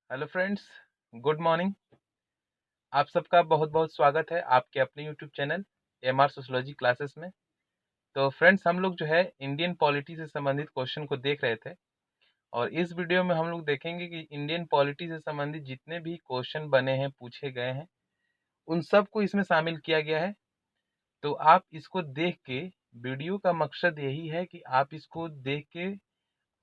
Hello friends, good morning. आप सबका बहुत बहुत स्वागत है आपके अपने YouTube channel MR sociology classes में। तो फ्रेंड्स, हम लोग जो है इंडियन पॉलिटी से संबंधित क्वेश्चन को देख रहे थे और इस वीडियो में हम लोग देखेंगे कि इंडियन पॉलिटी से संबंधित जितने भी क्वेश्चन बने हैं, पूछे गए हैं, उन सब को इसमें शामिल किया गया है। तो आप इसको देख के, वीडियो का मकसद यही है कि आप इसको देख के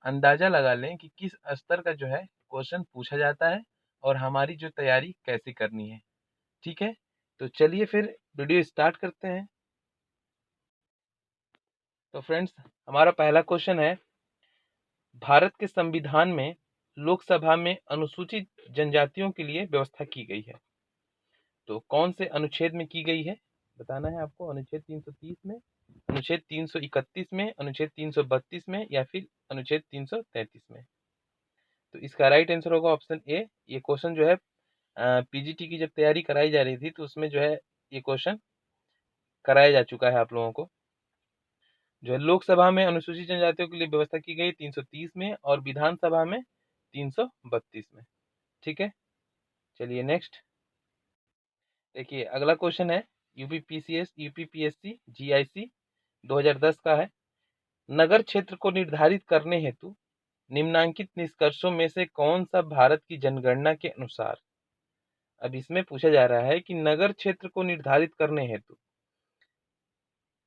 अंदाजा लगा लें कि किस स्तर का जो है क्वेश्चन पूछा जाता है और हमारी जो तैयारी कैसे करनी है। ठीक है, तो चलिए फिर वीडियो स्टार्ट करते हैं। तो फ्रेंड्स, हमारा पहला क्वेश्चन है, भारत के संविधान में लोकसभा में अनुसूचित जनजातियों के लिए व्यवस्था की गई है। तो कौन से अनुच्छेद में की गई है बताना है आपको। अनुच्छेद 330 में, अनुच्छेद 331 में, अनुच्छेद 332 में या फिर अनुच्छेद 333 में। तो इसका राइट आंसर होगा ऑप्शन ए। ये क्वेश्चन जो है पीजीटी की जब तैयारी कराई जा रही थी तो उसमें जो है ये क्वेश्चन कराया जा चुका है आप लोगों को। जो है लोकसभा में अनुसूचित जनजातियों के लिए व्यवस्था की गई 330 में और विधानसभा में 332 में। ठीक है, चलिए नेक्स्ट देखिए। अगला क्वेश्चन है यूपीपीसीएस यूपीपीएससी जीआईसी 2010 का है। नगर क्षेत्र को निर्धारित करने हेतु निम्नांकित निष्कर्षों में से कौन सा भारत की जनगणना के अनुसार। अब इसमें पूछा जा रहा है कि नगर क्षेत्र को निर्धारित करने हेतु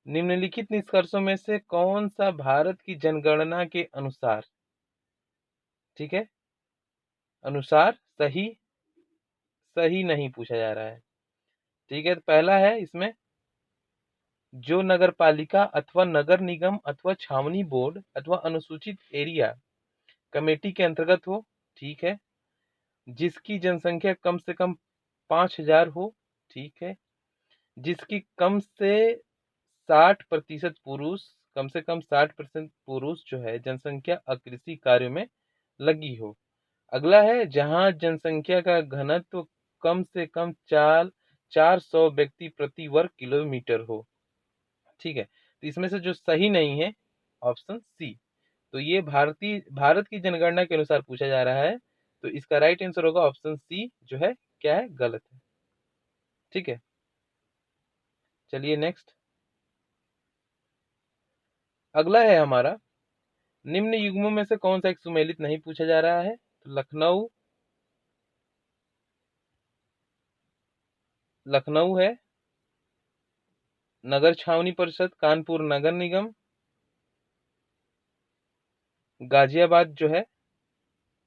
निम्नलिखित निष्कर्षों में से कौन सा भारत की जनगणना के अनुसार, ठीक है, अनुसार सही सही नहीं पूछा जा रहा है। ठीक है, तो पहला है इसमें, जो नगर पालिका अथवा नगर निगम अथवा छावनी बोर्ड अथवा अनुसूचित एरिया कमेटी के अंतर्गत हो। ठीक है, जिसकी जनसंख्या कम से कम 5,000 हो। ठीक है, जिसकी कम से 60% पुरुष, कम से कम 60% पुरुष जो है जनसंख्या अकृषि कार्यों में लगी हो। अगला है, जहां जनसंख्या का घनत्व कम से कम 400 व्यक्ति प्रति वर्ग किलोमीटर हो। ठीक है, तो इसमें से जो सही नहीं है ऑप्शन सी। तो ये भारत की जनगणना के अनुसार पूछा जा रहा है, तो इसका राइट आंसर होगा ऑप्शन सी जो है क्या है, गलत है। ठीक है, चलिए नेक्स्ट। अगला है हमारा, निम्न युग्मों में से कौन सा एक सुमेलित नहीं पूछा जा रहा है। तो लखनऊ है, नगर छावनी परिषद कानपुर नगर निगम, गाजियाबाद जो है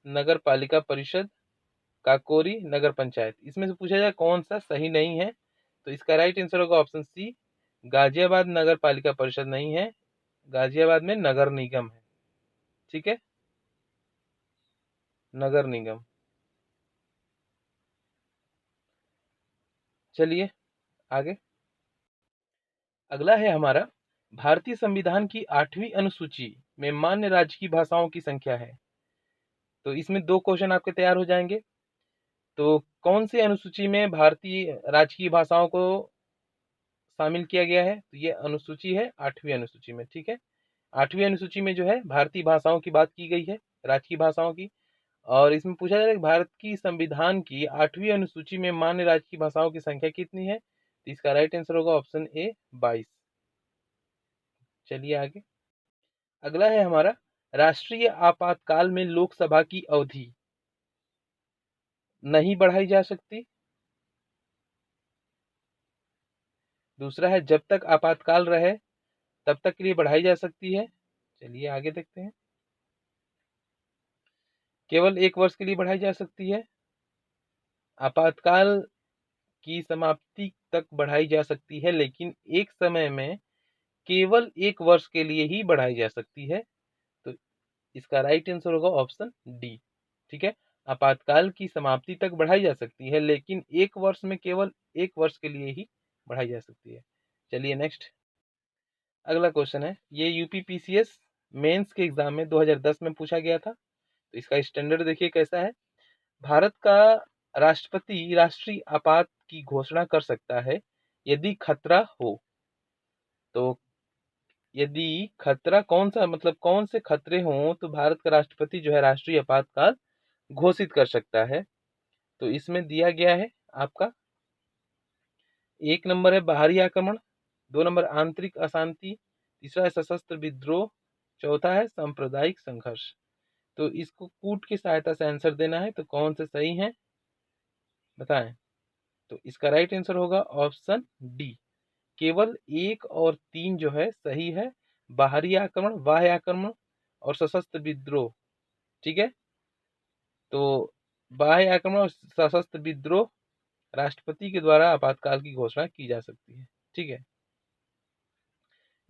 नगर पालिका परिषद, काकोरी नगर पंचायत। इसमें से पूछा जाए कौन सा सही नहीं है, तो इसका राइट आंसर होगा ऑप्शन सी। गाजियाबाद नगर पालिका परिषद नहीं है, गाजियाबाद में नगर निगम है। ठीक है, नगर निगम। चलिए आगे। अगला है हमारा, भारतीय संविधान की 8वीं अनुसूची में मान्य राज्य की भाषाओं की संख्या है। तो इसमें दो क्वेश्चन आपके तैयार हो जाएंगे। तो कौन सी अनुसूची में भारतीय राजकीय भाषाओं को शामिल किया गया है। तो ये अनुसूची है 8वीं अनुसूची में। ठीक है, 8वीं अनुसूची में जो है भारतीय भाषाओं की बात की गई है, राजकीय भाषाओं की। और इसमें पूछा जा रहा है कि भारत की संविधान की 8वीं अनुसूची में मान्य राजकीय भाषाओं की संख्या कितनी है। तो इसका राइट आंसर होगा ऑप्शन ए 22। चलिए आगे। अगला है हमारा, राष्ट्रीय आपातकाल में लोकसभा की अवधि नहीं बढ़ाई जा सकती। दूसरा है, जब तक आपातकाल रहे तब तक के लिए बढ़ाई जा सकती है। चलिए आगे देखते हैं। केवल 1 वर्ष के लिए बढ़ाई जा सकती है। आपातकाल की समाप्ति तक बढ़ाई जा सकती है, लेकिन एक समय में केवल 1 वर्ष के लिए ही बढ़ाई जा सकती है। तो इसका राइट आंसर होगा ऑप्शन डी। ठीक है, आपातकाल की समाप्ति तक बढ़ाई जा सकती है, लेकिन 1 वर्ष में केवल 1 वर्ष के लिए ही बढ़ाई जा सकती है। चलिए नेक्स्ट। अगला क्वेश्चन है, ये यूपीपीसीएस मेंस के एग्जाम में 2010 में पूछा गया था। तो इसका स्टैंडर्ड देखिए कैसा है। भारत का राष्ट्रपति राष्ट्रीय आपात की घोषणा कर सकता है यदि खतरा हो। तो यदि खतरा कौन सा, मतलब कौन से खतरे हों तो भारत का राष्ट्रपति जो है राष्ट्रीय आपातकाल घोषित कर सकता है। तो इसमें दिया गया है आपका 1 नंबर है बाहरी आक्रमण, 2 नंबर आंतरिक अशांति, तीसरा है सशस्त्र विद्रोह, चौथा है सांप्रदायिक संघर्ष। तो इसको कूट की सहायता से आंसर देना है, तो कौन से सही है बताएं। तो इसका राइट आंसर होगा ऑप्शन डी, केवल 1 और 3 जो है सही है, बाहरी आक्रमण, बाह्य आक्रमण और सशस्त्र विद्रोह। ठीक है, तो बाह्य आक्रमण और सशस्त्र विद्रोह राष्ट्रपति के द्वारा आपातकाल की घोषणा की जा सकती है। ठीक है,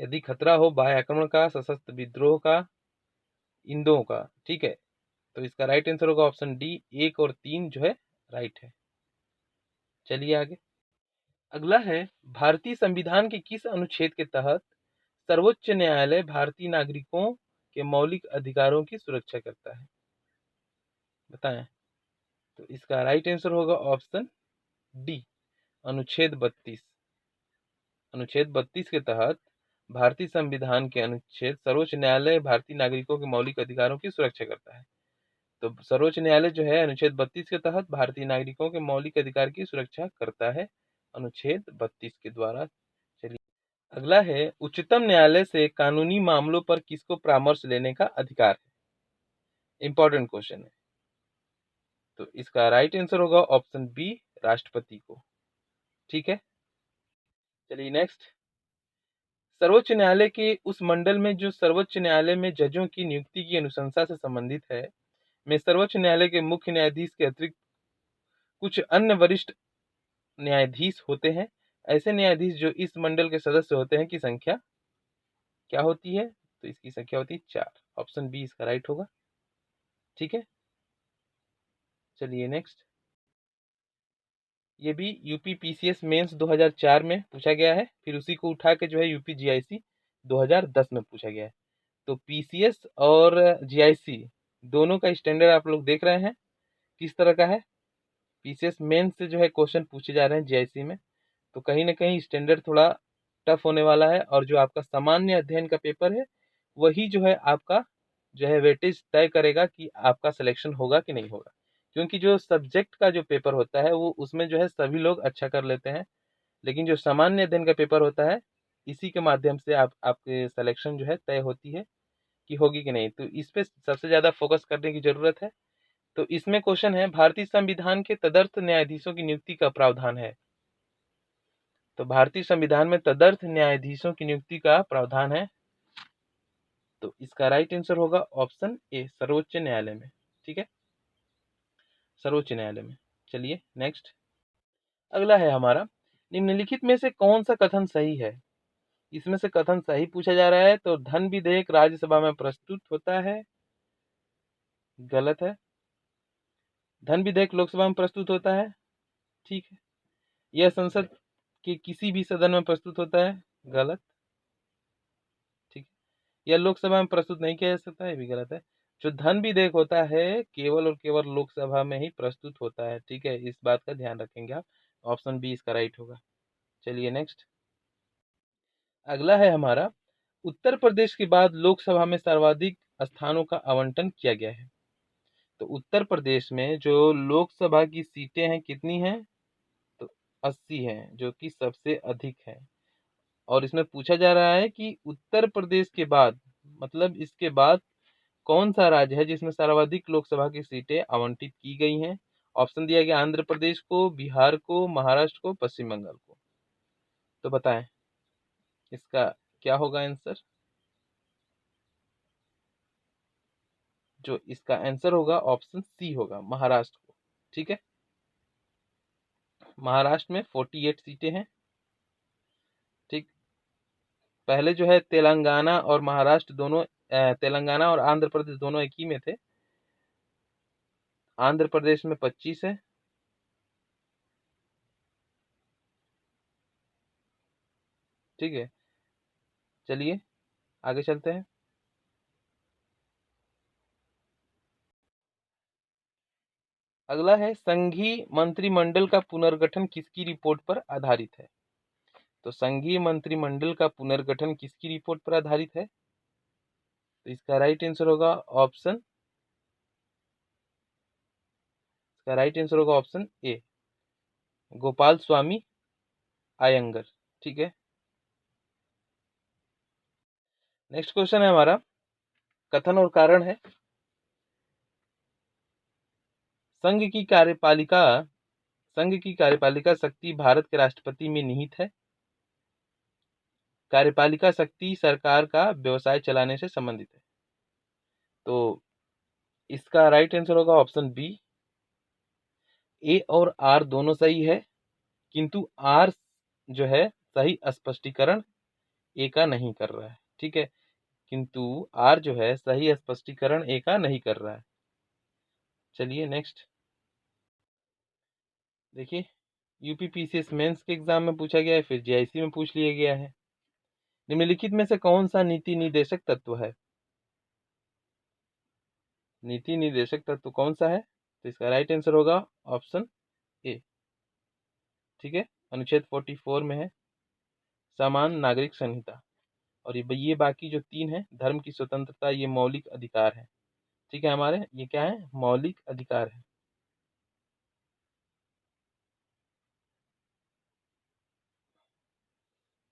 यदि खतरा हो बाह्य आक्रमण का, सशस्त्र विद्रोह का, इन दो का। ठीक है, तो इसका राइट आंसर होगा ऑप्शन डी, 1 और 3 जो है राइट है। चलिए आगे, अगला है भारतीय संविधान के किस अनुच्छेद के तहत सर्वोच्च न्यायालय भारतीय नागरिकों के मौलिक अधिकारों की सुरक्षा करता है बताएं। तो इसका राइट आंसर होगा ऑप्शन डी, अनुच्छेद 32। अनुच्छेद 32 के तहत भारतीय संविधान के अनुच्छेद सर्वोच्च न्यायालय भारतीय नागरिकों के मौलिक अधिकारों की सुरक्षा करता है। तो सर्वोच्च न्यायालय जो है अनुच्छेद 32 के तहत भारतीय नागरिकों के मौलिक अधिकार की सुरक्षा करता है, अनुच्छेद 32 के द्वारा। चलिए अगला है, उच्चतम न्यायालय से कानूनी मामलों पर किसको परामर्श लेने का अधिकार है? इंपॉर्टेंट क्वेश्चन है। तो इसका राइट आंसर होगा ऑप्शन बी, राष्ट्रपति को। ठीक है, चलिए नेक्स्ट, सर्वोच्च न्यायालय के उस मंडल में जो सर्वोच्च न्यायालय में जजों की नियुक्ति की अनुशंसा से संबंधित है, में सर्वोच्च न्यायालय के मुख्य न्यायाधीश के अतिरिक्त कुछ अन्य वरिष्ठ न्यायाधीश होते हैं। ऐसे न्यायाधीश जो इस मंडल के सदस्य होते हैं की संख्या क्या होती है? तो इसकी संख्या होती है 4। ऑप्शन बी इसका राइट होगा। ठीक है, चलिए नेक्स्ट, ये भी यूपी पीसीएस मेंस 2004 में पूछा गया है, फिर उसी को उठा के जो है यूपी जीआईसी 2010 में पूछा गया है। तो पीसीएस और जीआईसी दोनों का स्टैंडर्ड आप लोग देख रहे हैं किस तरह का है। पीसीएस मेंस से जो है क्वेश्चन पूछे जा रहे हैं जीआईसी में, तो कहीं ना कहीं स्टैंडर्ड थोड़ा टफ होने वाला है, और जो आपका सामान्य अध्ययन का पेपर है वही जो है आपका जो है वेटेज तय करेगा कि आपका सिलेक्शन होगा कि नहीं होगा। क्योंकि जो सब्जेक्ट का जो पेपर होता है वो उसमें जो है सभी लोग अच्छा कर लेते हैं, लेकिन जो सामान्य अध्ययन का पेपर होता है इसी के माध्यम से आपके सिलेक्शन जो है तय होती है कि होगी कि नहीं। तो इस पे सबसे ज्यादा फोकस करने की जरूरत है। तो इसमें क्वेश्चन है, भारतीय संविधान के तदर्थ न्यायाधीशों की नियुक्ति का प्रावधान है। तो भारतीय संविधान में तदर्थ न्यायाधीशों की नियुक्ति का प्रावधान है, तो इसका राइट आंसर होगा ऑप्शन ए, सर्वोच्च न्यायालय में। ठीक है, सर्वोच्च न्यायालय में। चलिए नेक्स्ट, अगला है हमारा, निम्नलिखित में से कौन सा कथन सही है? इसमें से कथन सही पूछा जा रहा है। तो धन विधेयक राज्यसभा में प्रस्तुत होता है, गलत है। धन विधेयक लोकसभा में प्रस्तुत होता है, ठीक है। यह संसद के किसी भी सदन में प्रस्तुत होता है, गलत, ठीक है। यह लोकसभा में प्रस्तुत नहीं किया जा सकता है, ये भी गलत है। जो धन विधेयक होता है केवल और केवल लोकसभा में ही प्रस्तुत होता है, ठीक है, इस बात का ध्यान रखेंगे आप। ऑप्शन बी इसका राइट होगा। चलिए नेक्स्ट, अगला है हमारा, उत्तर प्रदेश के बाद लोकसभा में सर्वाधिक स्थानों का आवंटन किया गया है। तो उत्तर प्रदेश में जो लोकसभा की सीटें हैं कितनी हैं? तो 80 हैं, जो कि सबसे अधिक है। और इसमें पूछा जा रहा है कि उत्तर प्रदेश के बाद मतलब इसके बाद कौन सा राज्य है जिसमें सर्वाधिक लोकसभा की सीटें आवंटित की गई हैं? ऑप्शन दिया गया आंध्र प्रदेश को, बिहार को, महाराष्ट्र को, पश्चिम बंगाल को। तो बताएं इसका क्या होगा आंसर? जो इसका आंसर होगा ऑप्शन सी होगा, महाराष्ट्र को। ठीक है, महाराष्ट्र में 48 सीटें हैं। ठीक, पहले जो है तेलंगाना और महाराष्ट्र दोनों, तेलंगाना और आंध्र प्रदेश दोनों एक ही में थे। आंध्र प्रदेश में 25 है। ठीक है, चलिए आगे चलते हैं। अगला है, संघीय मंत्रिमंडल का पुनर्गठन किसकी रिपोर्ट पर आधारित है? तो संघीय मंत्रिमंडल का पुनर्गठन किसकी रिपोर्ट पर आधारित है? तो इसका राइट आंसर होगा ऑप्शन इसका राइट आंसर होगा ऑप्शन ए, गोपाल स्वामी आयंगर। ठीक है, नेक्स्ट क्वेश्चन है हमारा, कथन और कारण है। संघ की कार्यपालिका संघ की कार्यपालिका शक्ति भारत के राष्ट्रपति में निहित है। कार्यपालिका शक्ति सरकार का व्यवसाय चलाने से संबंधित है। तो इसका राइट आंसर होगा ऑप्शन बी, ए और आर दोनों सही है, किंतु आर जो है सही स्पष्टीकरण ए का नहीं कर रहा है। ठीक है, किंतु आर जो है सही स्पष्टीकरण ए का नहीं कर रहा है। चलिए नेक्स्ट देखिए, यूपीपीसीएस मेंस के एग्जाम में पूछा गया है, फिर जेआईसी में पूछ लिया गया है। निम्नलिखित में से कौन सा नीति निर्देशक तत्व है? नीति निर्देशक तत्व कौन सा है? तो इसका राइट आंसर होगा ऑप्शन ए। ठीक है, अनुच्छेद 44 में है समान नागरिक संहिता, और ये बाकी जो 3 है, धर्म की स्वतंत्रता, ये मौलिक अधिकार है। ठीक है, हमारे ये क्या है? मौलिक अधिकार है।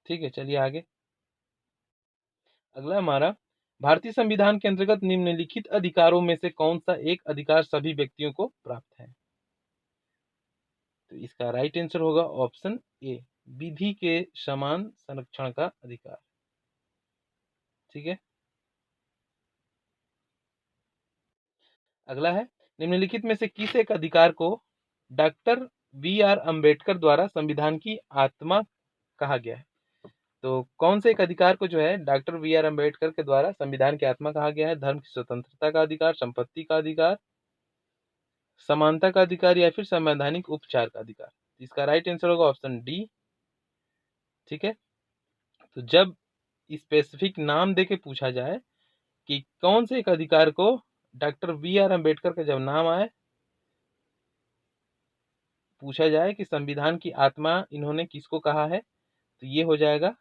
ठीक है, चलिए आगे। अगला हमारा, भारतीय संविधान के अंतर्गत निम्नलिखित अधिकारों में से कौन सा एक अधिकार सभी व्यक्तियों को प्राप्त है? तो इसका राइट आंसर होगा ऑप्शन ए, विधि के समान संरक्षण का अधिकार। ठीक है, अगला है, निम्नलिखित में से किस एक अधिकार को डॉक्टर बी आर अम्बेडकर द्वारा संविधान की आत्मा कहा गया है? तो कौन से एक अधिकार को जो है डॉक्टर बी आर अम्बेडकर के द्वारा संविधान की आत्मा कहा गया है? धर्म की स्वतंत्रता का अधिकार, संपत्ति का अधिकार, समानता का अधिकार, या फिर संवैधानिक उपचार का अधिकार? इसका राइट आंसर होगा ऑप्शन डी। ठीक है, तो जब स्पेसिफिक नाम देके पूछा जाए कि कौन से एक अधिकार को डॉक्टर बी आर अम्बेडकर का जब नाम आए, पूछा जाए कि संविधान की आत्मा इन्होंने किसको कहा है, तो ये हो जाएगा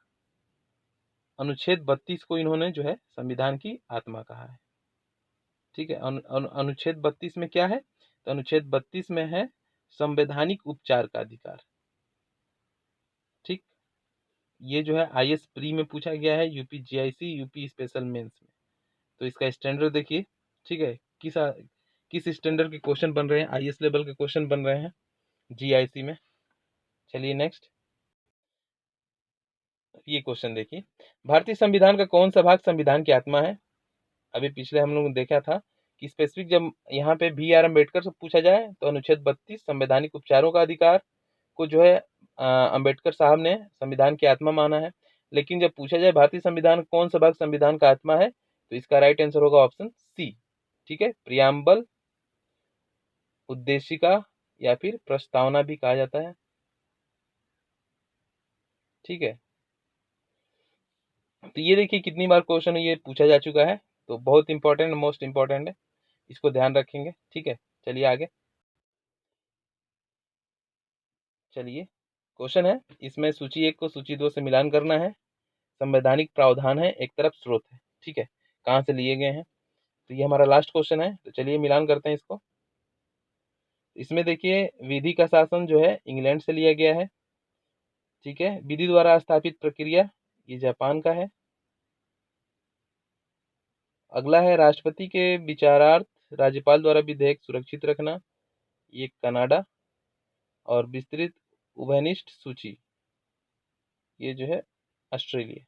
अनुच्छेद 32 को इन्होंने जो है संविधान की आत्मा कहा है। ठीक है, अनुच्छेद 32 में क्या है? तो अनुच्छेद 32 में है संवैधानिक उपचार का अधिकार। ठीक, ये जो है आईएएस प्री में पूछा गया है, UP GIC, UP special mains में। तो इसका स्टैंडर्ड देखिए। ठीक है, किस स्टैंडर्ड के क्वेश्चन बन रहे हैं? आईएएस लेवल के क्वेश्चन बन रहे हैं जीआईसी में। चलिए नेक्स्ट, ये क्वेश्चन देखिए, भारतीय संविधान का कौन सा भाग संविधान की आत्मा है? अभी पिछले हम लोग ने देखा था कि स्पेसिफिक जब यहाँ पे बी आर अम्बेडकर से पूछा जाए तो अनुच्छेद 32 संवैधानिक उपचारों का अधिकार को जो है अम्बेडकर साहब ने संविधान की आत्मा माना है। लेकिन जब पूछा जाए भारतीय संविधान कौन सा भाग संविधान का आत्मा है, तो इसका राइट आंसर होगा ऑप्शन सी। ठीक है, प्रियम्बल, उद्देशिका, या फिर प्रस्तावना भी कहा जाता है। ठीक है, तो ये देखिए कितनी बार क्वेश्चन ये पूछा जा चुका है, तो बहुत इंपॉर्टेंट, मोस्ट इंपॉर्टेंट है, इसको ध्यान रखेंगे। ठीक है, चलिए आगे। चलिए, क्वेश्चन है, इसमें सूची 1 को सूची 2 से मिलान करना है। संवैधानिक प्रावधान है, एक तरफ स्रोत है। ठीक है, कहाँ से लिए गए हैं? तो ये हमारा लास्ट क्वेश्चन है, तो चलिए मिलान करते हैं इसको। इसमें देखिए, विधि का शासन जो है इंग्लैंड से लिया गया है। ठीक है, विधि द्वारा स्थापित प्रक्रिया, ये जापान का है। अगला है, राष्ट्रपति के विचारार्थ राज्यपाल द्वारा विधेयक सुरक्षित रखना, ये कनाडा। और विस्तृत उभयनिष्ठ सूची, ये जो है ऑस्ट्रेलिया।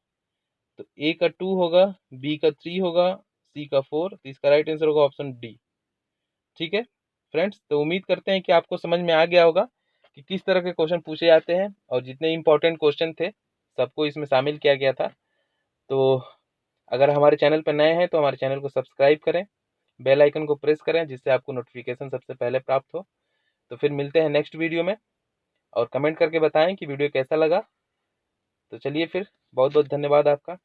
तो ए का 2 होगा, बी का 3 होगा, सी का 4, तो इसका राइट आंसर होगा ऑप्शन डी। ठीक है फ्रेंड्स, तो उम्मीद करते हैं कि आपको समझ में आ गया होगा कि किस तरह के क्वेश्चन पूछे जाते हैं, और जितने इंपॉर्टेंट क्वेश्चन थे सबको इसमें शामिल किया गया था। तो अगर हमारे चैनल पर नए हैं तो हमारे चैनल को सब्सक्राइब करें, बेल आइकन को प्रेस करें, जिससे आपको नोटिफिकेशन सबसे पहले प्राप्त हो। तो फिर मिलते हैं नेक्स्ट वीडियो में, और कमेंट करके बताएं कि वीडियो कैसा लगा। तो चलिए फिर, बहुत बहुत धन्यवाद आपका।